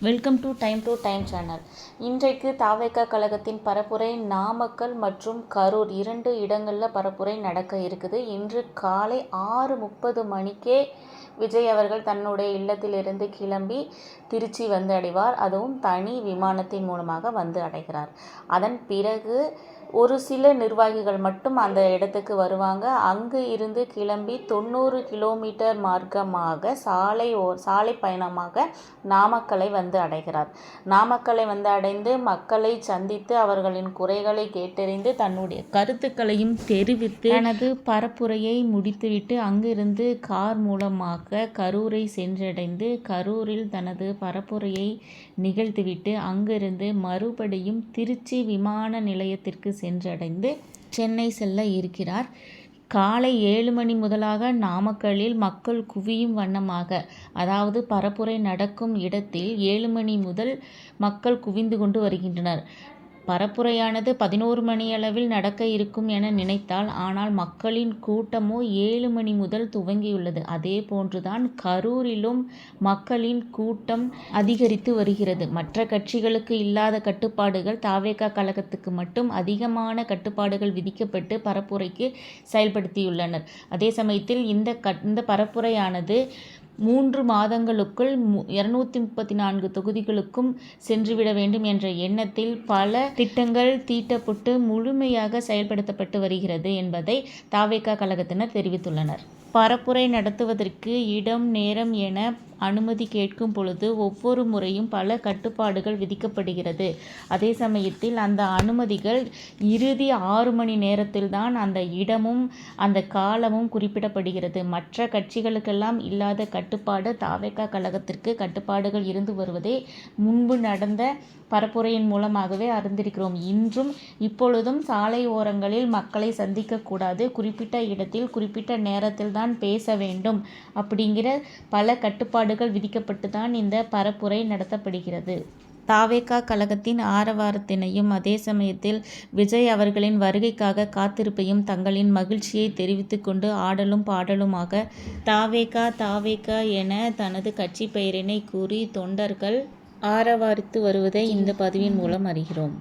Welcome to time channel. இன்றைக்கு தாவேகா கழகத்தின் பரப்புரை நாமக்கல் மற்றும் கரூர் 2 இடங்களில் பரப்புரை நடக்க இருக்குது. இன்று காலை 6:30 மணிக்கே விஜய் அவர்கள் தன்னுடைய இல்லத்திலிருந்து கிளம்பி திருச்சி வந்து அடைவார். அதுவும் தனி விமானத்தின் மூலமாக வந்து அடைகிறார். அதன் பிறகு ஒரு சில நிர்வாகிகள் மட்டும் அந்த இடத்துக்கு வருவாங்க. அங்கு இருந்து கிளம்பி 90 கிலோமீட்டர் மார்க்கமாக சாலை பயணமாக நாமக்கலை வந்து அடைகிறார். நாமக்கலை வந்து அடைந்து மக்களை சந்தித்து அவர்களின் குறைகளை கேட்டறிந்து தன்னுடைய கருத்துக்களையும் தெரிவித்து தனது பரப்புரையை முடித்துவிட்டு அங்கிருந்து கார் மூலமாக கரூரை சென்றடைந்து கரூரில் தனது பரப்புரையை நிகழ்த்திவிட்டு அங்கிருந்து மறுபடியும் திருச்சி விமான நிலையத்திற்கு சென்றடைந்து சென்னை செல்ல இருக்கிறார். காலை 7 மணி முதலாக நாமக்கல்லில் மக்கள் குவியும் வண்ணமாக, அதாவது பரப்புரை நடக்கும் இடத்தில் 7 மணி முதல் மக்கள் குவிந்து கொண்டு வருகின்றனர். பரப்புரையானது 11 மணியளவில் நடக்க இருக்கும் என நினைத்தால், ஆனால் மக்களின் கூட்டமோ 7 மணி முதல் துவங்கியுள்ளது. அதே போன்றுதான் கரூரிலும் மக்களின் கூட்டம் அதிகரித்து வருகிறது. மற்ற கட்சிகளுக்கு இல்லாத கட்டுப்பாடுகள் தாவேகா கழகத்துக்கு மட்டும் அதிகமான கட்டுப்பாடுகள் விதிக்கப்பட்டு பரப்புரைக்கு செயல்படுத்தியுள்ளனர். அதே சமயத்தில் இந்த பரப்புரையானது 3 மாதங்களுக்குள் 234 தொகுதிகளுக்கும் சென்றுவிட வேண்டும் என்ற எண்ணத்தில் பல திட்டங்கள் தீட்டப்பட்டு முழுமையாக செயல்படுத்தப்பட்டு வருகிறது என்பதை தாவேகா கழகத்தினர் தெரிவித்துள்ளனர். பரப்புரை நடத்துவதற்கு இடம், நேரம் என அனுமதி கேட்கும் பொழுது ஒவ்வொரு முறையும் பல கட்டுப்பாடுகள் விதிக்கப்படுகிறது. அதே சமயத்தில் அந்த அனுமதிகள் இறுதி 6 மணி நேரத்தில் தான் அந்த இடமும் அந்த காலமும் குறிப்பிடப்படுகிறது. மற்ற கட்சிகளுக்கெல்லாம் இல்லாத கட்டுப்பாடு தாவேகா கழகத்திற்கு கட்டுப்பாடுகள் இருந்து வருவதை முன்பு நடந்த பரப்புரையின் மூலமாகவே அறிந்திருக்கிறோம். இன்றும் இப்பொழுதும் சாலை ஓரங்களில் மக்களை சந்திக்கக்கூடாது, குறிப்பிட்ட இடத்தில் குறிப்பிட்ட நேரத்தில் தான் பேச வேண்டும் அப்படிங்கிற பல கட்டுப்பாடுகள் விதிக்கப்பட்டு தான் இந்த பரப்புரை நடத்தப்படுகிறது. தாவேகா கழகத்தின் ஆரவாரத்தினையும் அதே சமயத்தில் விஜய் அவர்களின் வருகைக்காக காத்திருப்பையும் தங்களின் மகிழ்ச்சியை தெரிவித்து கொண்டு ஆடலும் பாடலுமாக தாவேகா என தனது கட்சி பெயரினை கூறி தொண்டர்கள் ஆரவாரித்து வருவதை இந்த பதிவின் மூலம் அறிகிறோம்.